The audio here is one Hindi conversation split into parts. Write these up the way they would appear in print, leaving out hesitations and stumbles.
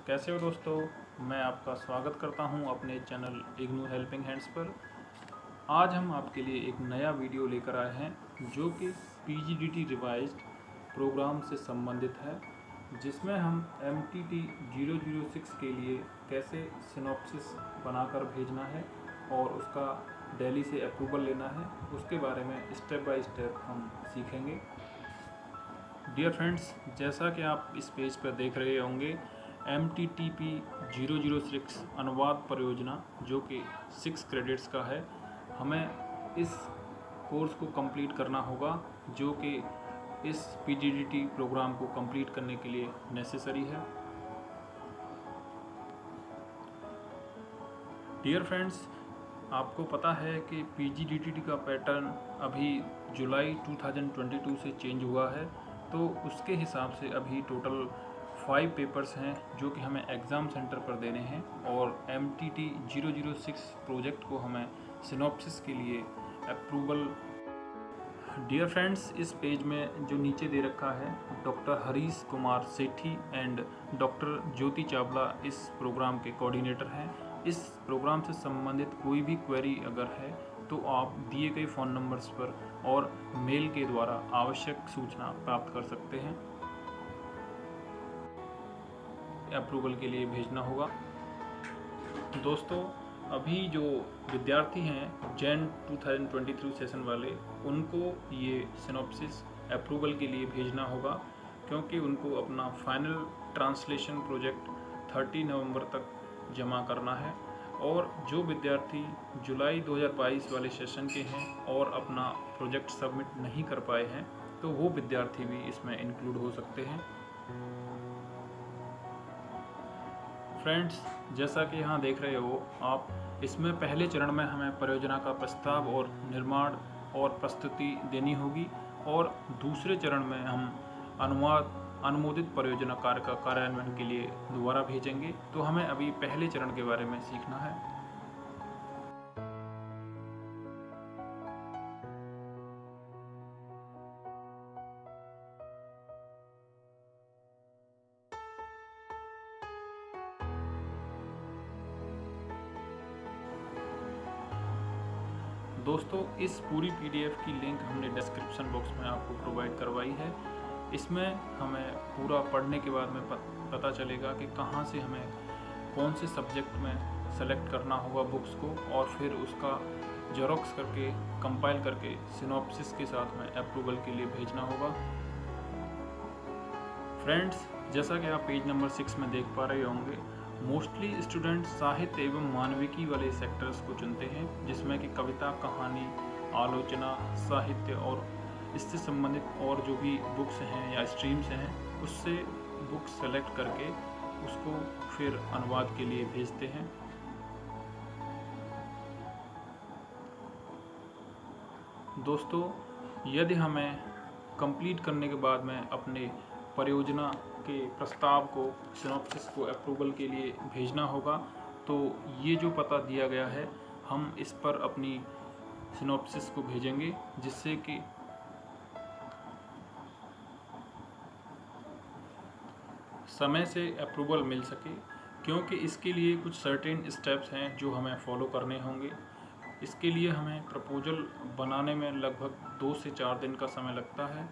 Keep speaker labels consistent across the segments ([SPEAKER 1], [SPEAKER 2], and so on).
[SPEAKER 1] कैसे हो दोस्तों। मैं आपका स्वागत करता हूं अपने चैनल इग्नू हेल्पिंग हैंड्स पर। आज हम आपके लिए एक नया वीडियो लेकर आए हैं जो कि पीजीडीटी रिवाइज्ड प्रोग्राम से संबंधित है, जिसमें हम MTT 006 के लिए कैसे सिनॉप्सिस बनाकर भेजना है और उसका दिल्ली से अप्रूवल लेना है, उसके बारे में स्टेप बाय स्टेप हम सीखेंगे। डियर फ्रेंड्स, जैसा कि आप इस पेज पर देख रहे होंगे, MTTP 006 अनुवाद परियोजना जो कि 6 क्रेडिट्स का है, हमें इस कोर्स को कंप्लीट करना होगा जो कि इस PGDT प्रोग्राम को कंप्लीट करने के लिए नेसेसरी है। डियर फ्रेंड्स, आपको पता है कि PGDT का पैटर्न अभी जुलाई 2022 से चेंज हुआ है, तो उसके हिसाब से अभी टोटल 5 पेपर्स हैं जो कि हमें एग्ज़ाम सेंटर पर देने हैं और MTT 006 प्रोजेक्ट को हमें सिनॉप्सिस के लिए अप्रूवल। डियर फ्रेंड्स, इस पेज में जो नीचे दे रखा है, doctor Harish Kumar Sethi and doctor Jyoti Chawla इस प्रोग्राम के कोऑर्डिनेटर हैं। इस प्रोग्राम से संबंधित कोई भी क्वेरी अगर है तो आप दिए गए फ़ोन नंबर्स पर और मेल के द्वारा आवश्यक सूचना प्राप्त कर सकते हैं। अप्रूवल के लिए भेजना होगा। दोस्तों, अभी जो विद्यार्थी हैं जैन 2023 सेशन वाले, उनको ये सिनॉप्सिस अप्रूवल के लिए भेजना होगा क्योंकि उनको अपना फाइनल ट्रांसलेशन प्रोजेक्ट 30 नवंबर तक जमा करना है। और जो विद्यार्थी जुलाई 2022 वाले सेशन के हैं और अपना प्रोजेक्ट सबमिट नहीं कर पाए हैं, तो वो विद्यार्थी भी इसमें इंक्लूड हो सकते हैं। फ्रेंड्स, जैसा कि यहाँ देख रहे हो आप, इसमें पहले चरण में हमें परियोजना का प्रस्ताव और निर्माण और प्रस्तुति देनी होगी और दूसरे चरण में हम अनुमोदित परियोजना कार्य का कार्यान्वयन के लिए दोबारा भेजेंगे। तो हमें अभी पहले चरण के बारे में सीखना है। दोस्तों, इस पूरी PDF की लिंक हमने डिस्क्रिप्शन बॉक्स में आपको प्रोवाइड करवाई है। इसमें हमें पूरा पढ़ने के बाद में पता चलेगा कि कहाँ से हमें कौन से सब्जेक्ट में सेलेक्ट करना होगा बुक्स को और फिर उसका जेरोक्स करके कंपाइल करके सिनॉप्सिस के साथ में अप्रूवल के लिए भेजना होगा। फ्रेंड्स, जैसा कि आप पेज नंबर 6 में देख पा रहे होंगे, मोस्टली स्टूडेंट साहित्य एवं मानविकी वाले सेक्टर्स को चुनते हैं, जिसमें कि कविता, कहानी, आलोचना, साहित्य और इससे संबंधित और जो भी बुक्स हैं या स्ट्रीम्स हैं, उससे बुक्स सेलेक्ट करके उसको फिर अनुवाद के लिए भेजते हैं। दोस्तों, यदि हमें कंप्लीट करने के बाद में अपने परियोजना के प्रस्ताव को, सिनॉप्सिस को अप्रूवल के लिए भेजना होगा, तो ये जो पता दिया गया है, हम इस पर अपनी सिनॉप्सिस को भेजेंगे जिससे कि समय से अप्रूवल मिल सके, क्योंकि इसके लिए कुछ सर्टेन स्टेप्स हैं जो हमें फॉलो करने होंगे। इसके लिए हमें प्रपोजल बनाने में लगभग 2 से 4 दिन का समय लगता है।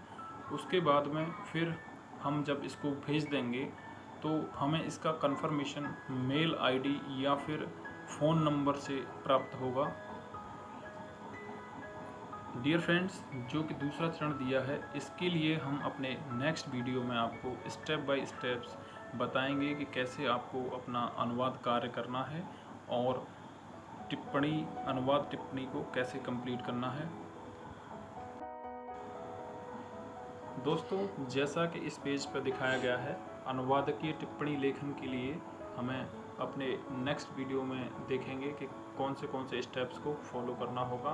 [SPEAKER 1] उसके बाद में फिर हम जब इसको भेज देंगे तो हमें इसका कंफर्मेशन मेल ID या फिर फ़ोन नंबर से प्राप्त होगा। डियर फ्रेंड्स, जो कि दूसरा चरण दिया है, इसके लिए हम अपने नेक्स्ट वीडियो में आपको स्टेप बाय स्टेप्स बताएंगे कि कैसे आपको अपना अनुवाद कार्य करना है और अनुवाद टिप्पणी को कैसे कंप्लीट करना है। दोस्तों, जैसा कि इस पेज पर दिखाया गया है, अनुवादकीय टिप्पणी लेखन के लिए हमें अपने नेक्स्ट वीडियो में देखेंगे कि कौन से स्टेप्स को फॉलो करना होगा।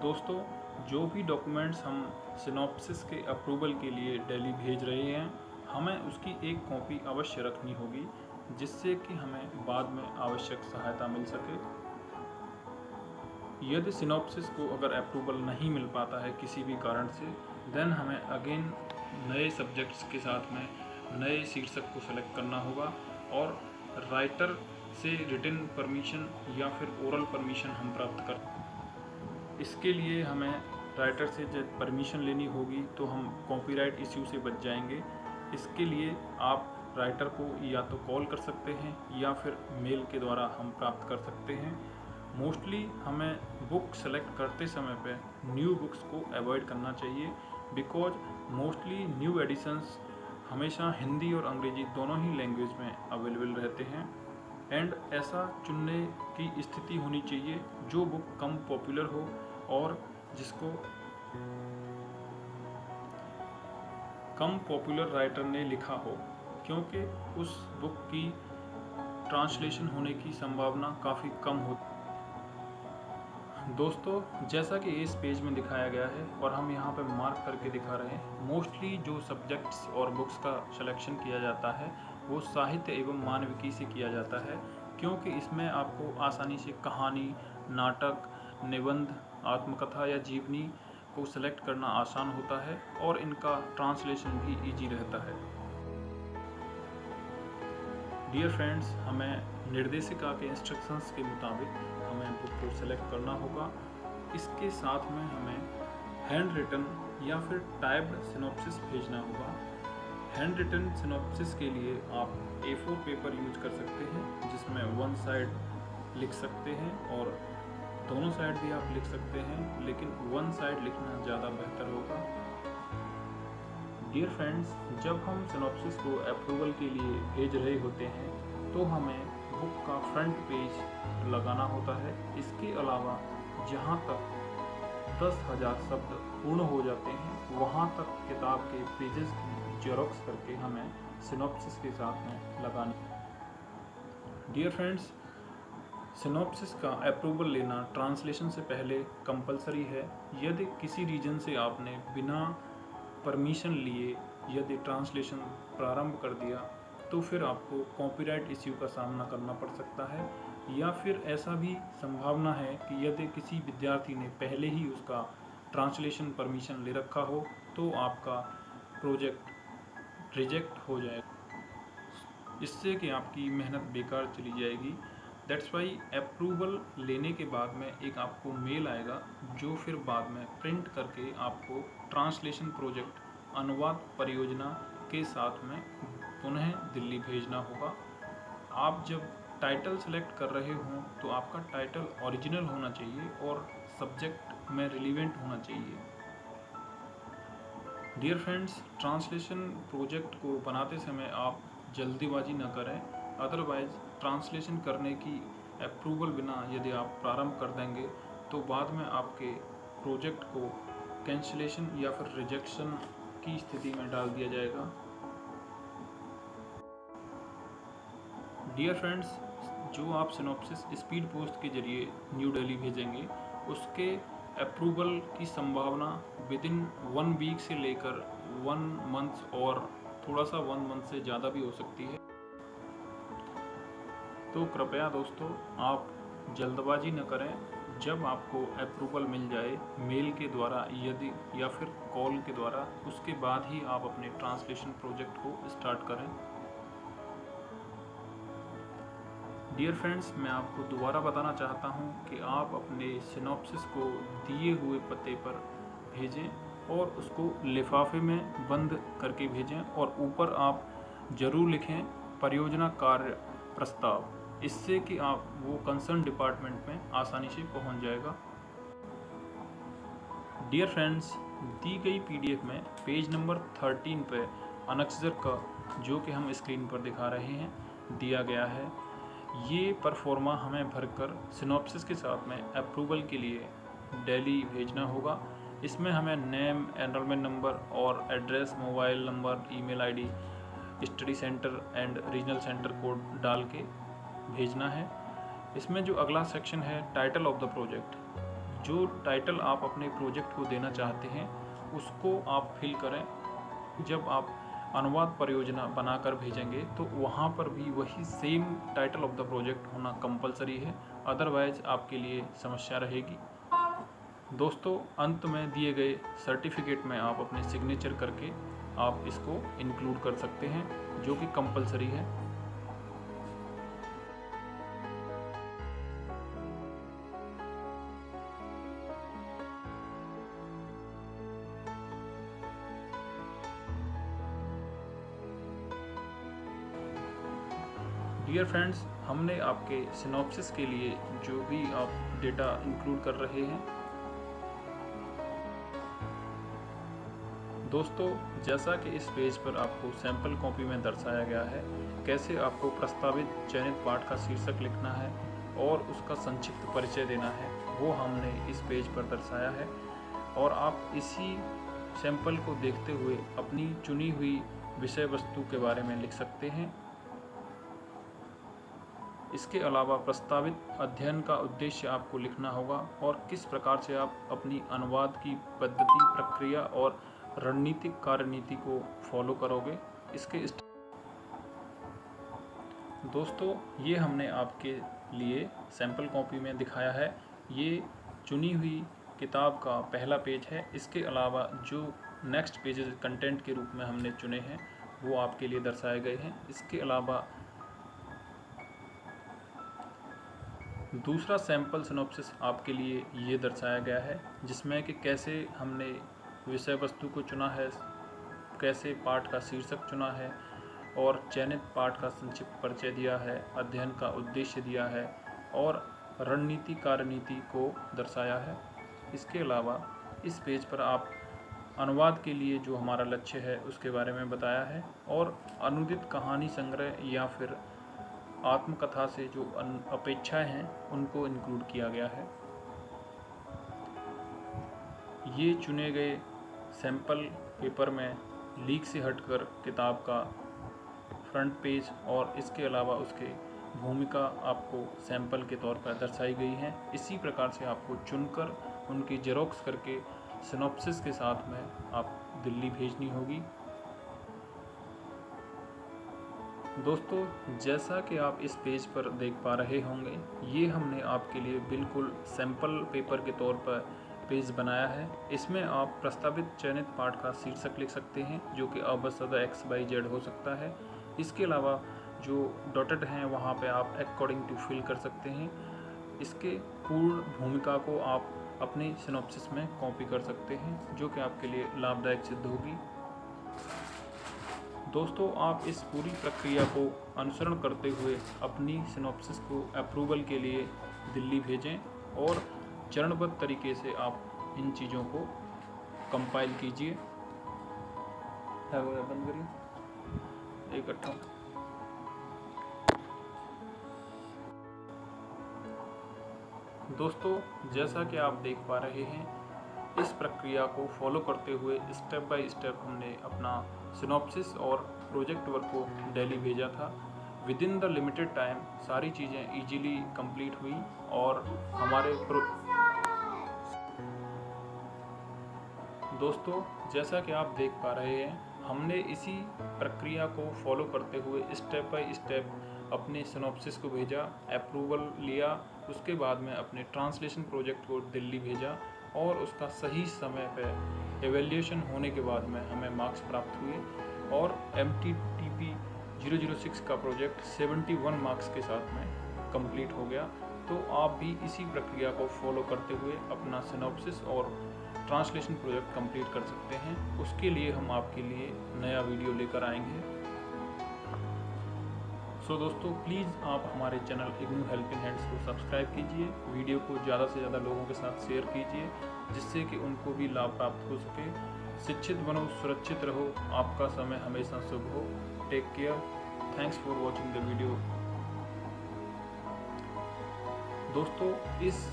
[SPEAKER 1] दोस्तों, जो भी डॉक्यूमेंट्स हम सिनॉप्सिस के अप्रूवल के लिए दिल्ली भेज रहे हैं, हमें उसकी एक कॉपी अवश्य रखनी होगी जिससे कि हमें बाद में आवश्यक सहायता मिल सके। यदि सिनॉप्सिस को अगर अप्रूवल नहीं मिल पाता है किसी भी कारण से, देन हमें अगेन नए सब्जेक्ट्स के साथ में नए शीर्षक को सेलेक्ट करना होगा और राइटर से रिटन परमिशन या फिर ओरल परमिशन हम प्राप्त कर। इसके लिए हमें राइटर से जब परमिशन लेनी होगी तो हम कॉपीराइट इश्यू से बच जाएंगे। इसके लिए आप राइटर को या तो कॉल कर सकते हैं या फिर मेल के द्वारा हम प्राप्त कर सकते हैं। मोस्टली हमें बुक सेलेक्ट करते समय पे न्यू बुक्स को अवॉइड करना चाहिए, बिकॉज मोस्टली न्यू एडिशंस हमेशा हिंदी और अंग्रेजी दोनों ही लैंग्वेज में अवेलेबल रहते हैं। एंड ऐसा चुनने की स्थिति होनी चाहिए जो बुक कम पॉपुलर हो और जिसको कम पॉपुलर राइटर ने लिखा हो, क्योंकि उस बुक की ट्रांसलेशन होने की संभावना काफ़ी कम होती। दोस्तों, जैसा कि इस पेज में दिखाया गया है और हम यहाँ पर मार्क करके दिखा रहे हैं, मोस्टली जो सब्जेक्ट्स और बुक्स का सिलेक्शन किया जाता है वो साहित्य एवं मानविकी से किया जाता है, क्योंकि इसमें आपको आसानी से कहानी, नाटक, निबंध, आत्मकथा या जीवनी को सिलेक्ट करना आसान होता है और इनका ट्रांसलेशन भी इजी रहता है। डियर फ्रेंड्स, हमें निर्देशिका के इंस्ट्रक्शंस के मुताबिक हमें बुक को सिलेक्ट करना होगा। इसके साथ में हमें हैंड रिटन या फिर टाइप्ड सिनॉप्सिस भेजना होगा। हैंड रिटन सिनॉप्सिस के लिए आप A4 पेपर यूज कर सकते हैं, जिसमें वन साइड लिख सकते हैं और दोनों साइड भी आप लिख सकते हैं, लेकिन वन साइड लिखना ज़्यादा बेहतर होगा। डियर फ्रेंड्स, जब हम सिनॉप्सिस को अप्रूवल के लिए भेज रहे होते हैं तो हमें बुक का फ्रंट पेज लगाना होता है। इसके अलावा जहाँ तक 10,000 शब्द पूर्ण हो जाते हैं वहाँ तक किताब के पेजेस की जेरोक्स करके हमें सिनॉप्सिस के साथ में लगानी। डियर फ्रेंड्स, सिनॉप्सिस का अप्रूवल लेना ट्रांसलेशन से पहले कंपलसरी है। यदि किसी रीजन से आपने बिना परमिशन लिए यदि ट्रांसलेशन प्रारंभ कर दिया तो फिर आपको कॉपीराइट इश्यू का सामना करना पड़ सकता है, या फिर ऐसा भी संभावना है कि यदि किसी विद्यार्थी ने पहले ही उसका ट्रांसलेशन परमिशन ले रखा हो तो आपका प्रोजेक्ट रिजेक्ट हो जाएगा, इससे कि आपकी मेहनत बेकार चली जाएगी। दैट्स वाई अप्रूवल लेने के बाद में एक आपको मेल आएगा जो फिर बाद में प्रिंट करके आपको ट्रांसलेशन प्रोजेक्ट अनुवाद परियोजना के साथ में पुनः दिल्ली भेजना होगा। आप जब टाइटल सेलेक्ट कर रहे हों तो आपका टाइटल ओरिजिनल होना चाहिए और सब्जेक्ट में रिलीवेंट होना चाहिए। डियर फ्रेंड्स, ट्रांसलेशन प्रोजेक्ट को बनाते समय आप जल्दीबाजी न करें, अदरवाइज ट्रांसलेशन करने की अप्रूवल बिना यदि आप प्रारंभ कर देंगे तो बाद में आपके प्रोजेक्ट को कैंसिलेशन या फिर रिजेक्शन की स्थिति में डाल दिया जाएगा। डियर फ्रेंड्स, जो आप सिनॉप्सिस स्पीड पोस्ट के जरिए न्यू दिल्ली भेजेंगे उसके अप्रूवल की संभावना विदिन 1 वीक से लेकर 1 मंथ और थोड़ा सा 1 मंथ से ज़्यादा भी हो सकती है। तो कृपया दोस्तों, आप जल्दबाजी न करें। जब आपको अप्रूवल मिल जाए मेल के द्वारा यदि या फिर कॉल के द्वारा, उसके बाद ही आप अपने ट्रांसलेशन प्रोजेक्ट को स्टार्ट करें। डियर फ्रेंड्स, मैं आपको दोबारा बताना चाहता हूं कि आप अपने सिनॉप्सिस को दिए हुए पते पर भेजें और उसको लिफाफे में बंद करके भेजें और ऊपर आप ज़रूर लिखें परियोजना कार्य प्रस्ताव, इससे कि आप वो कंसर्न डिपार्टमेंट में आसानी से पहुंच जाएगा। डियर फ्रेंड्स, दी गई PDF में पेज नंबर 13 पे अनक्सर का, जो कि हम स्क्रीन पर दिखा रहे हैं, दिया गया है। ये परफॉर्मा हमें भरकर सिनॉप्सिस के साथ में अप्रूवल के लिए दिल्ली भेजना होगा। इसमें हमें नेम, एनरोलमेंट नंबर और address, mobile number, email ID, study centre and regional centre code डाल के भेजना है। इसमें जो अगला सेक्शन है टाइटल ऑफ द प्रोजेक्ट, जो टाइटल आप अपने प्रोजेक्ट को देना चाहते हैं उसको आप फिल करें। जब आप अनुवाद परियोजना बनाकर भेजेंगे तो वहाँ पर भी वही same title of the project होना कंपलसरी है, अदरवाइज आपके लिए समस्या रहेगी। दोस्तों, अंत में दिए गए सर्टिफिकेट में आप अपने सिग्नेचर करके आप इसको इंक्लूड कर सकते हैं, जो कि कंपलसरी है। डियर फ्रेंड्स, हमने आपके सिनॉप्सिस के लिए जो भी आप डेटा इंक्लूड कर रहे हैं, दोस्तों जैसा कि इस पेज पर आपको सैम्पल कॉपी में दर्शाया गया है, कैसे आपको प्रस्तावित चयनित पाठ का शीर्षक लिखना है और उसका संक्षिप्त परिचय देना है, वो हमने इस पेज पर दर्शाया है। और आप इसी सैंपल को देखते हुए अपनी चुनी हुई विषय वस्तु के बारे में लिख सकते हैं। इसके अलावा प्रस्तावित अध्ययन का उद्देश्य आपको लिखना होगा और किस प्रकार से आप अपनी अनुवाद की पद्धति, प्रक्रिया और रणनीतिक कार्यनीति को फॉलो करोगे। इसके दोस्तों ये हमने आपके लिए सैंपल कॉपी में दिखाया है। ये चुनी हुई किताब का पहला पेज है। इसके अलावा जो नेक्स्ट पेजेस कंटेंट के रूप में हमने चुने हैं वो आपके लिए दर्शाए गए हैं। इसके अलावा दूसरा सैंपल सिनॉप्सिस आपके लिए ये दर्शाया गया है, जिसमें कि कैसे हमने विषय वस्तु को चुना है, कैसे पाठ का शीर्षक चुना है और चयनित पाठ का संक्षिप्त परिचय दिया है, अध्ययन का उद्देश्य दिया है और रणनीति कार्यनीति को दर्शाया है। इसके अलावा इस पेज पर आप अनुवाद के लिए जो हमारा लक्ष्य है उसके बारे में बताया है और अनुदित कहानी संग्रह या फिर आत्मकथा से जो अपेक्षाएं हैं उनको इंक्लूड किया गया है। ये चुने गए सैंपल पेपर में लीक से हटकर किताब का फ्रंट पेज और इसके अलावा उसके भूमिका आपको सैंपल के तौर पर दर्शाई गई हैं। इसी प्रकार से आपको चुनकर उनकी जेरोक्स करके सिनॉप्सिस के साथ में आप दिल्ली भेजनी होगी। दोस्तों जैसा कि आप इस पेज पर देख पा रहे होंगे, ये हमने आपके लिए बिल्कुल सैंपल पेपर के तौर पर पेज बनाया है। इसमें आप प्रस्तावित चयनित पाठ का शीर्षक लिख सकते हैं, जो कि अबसदा XYZ हो सकता है। इसके अलावा जो डॉटेड हैं वहाँ पे आप अकॉर्डिंग टू फिल कर सकते हैं। इसके पूर्ण भूमिका को आप अपने सिनॉप्सिस में कॉपी कर सकते हैं, जो कि आपके लिए लाभदायक सिद्ध होगी। दोस्तों आप इस पूरी प्रक्रिया को अनुसरण करते हुए अपनी सिनॉप्सिस को अप्रूवल के लिए दिल्ली भेजें और चरणबद्ध तरीके से आप इन चीज़ों को कंपाइल कीजिए। बंद करिए इकट्ठा। दोस्तों जैसा कि आप देख पा रहे हैं, इस प्रक्रिया को फॉलो करते हुए स्टेप बाय स्टेप हमने अपना सिनॉप्सिस और प्रोजेक्ट वर्क को दिल्ली भेजा था। With in the limited time सारी चीज़ें इजीली कंप्लीट हुई और हमारे दोस्तों जैसा कि आप देख पा रहे हैं, हमने इसी प्रक्रिया को फॉलो करते हुए स्टेप बाय स्टेप अपने सिनॉप्सिस को भेजा, अप्रूवल लिया, उसके बाद में अपने ट्रांसलेशन प्रोजेक्ट को दिल्ली भेजा और उसका सही समय पे एवेल्यूएशन होने के बाद में हमें मार्क्स प्राप्त हुए और MTTP 006 का प्रोजेक्ट 71 मार्क्स के साथ में कंप्लीट हो गया। तो आप भी इसी प्रक्रिया को फॉलो करते हुए अपना सिनॉप्सिस और ट्रांसलेशन प्रोजेक्ट कंप्लीट कर सकते हैं। उसके लिए हम आपके लिए नया वीडियो लेकर आएंगे। सो दोस्तों प्लीज़ आप हमारे चैनल इग्नू हेल्पिंग हैंड्स को सब्सक्राइब कीजिए, वीडियो को ज़्यादा से ज़्यादा लोगों के साथ शेयर कीजिए, जिससे कि उनको भी लाभ प्राप्त हो सके। शिक्षित बनो, सुरक्षित रहो, आपका समय हमेशा शुभ हो। Take care. Thanks for watching the video. दोस्तों इस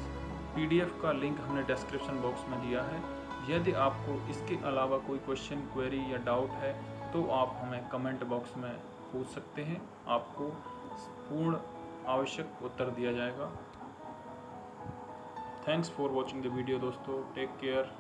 [SPEAKER 1] PDF का लिंक हमने डिस्क्रिप्शन बॉक्स में दिया है। यदि आपको इसके अलावा कोई क्वेश्चन, क्वेरी या डाउट है तो आप हमें कमेंट बॉक्स में पूछ सकते हैं, आपको पूर्ण आवश्यक उत्तर दिया जाएगा। Thanks for watching the video दोस्तों। Take care.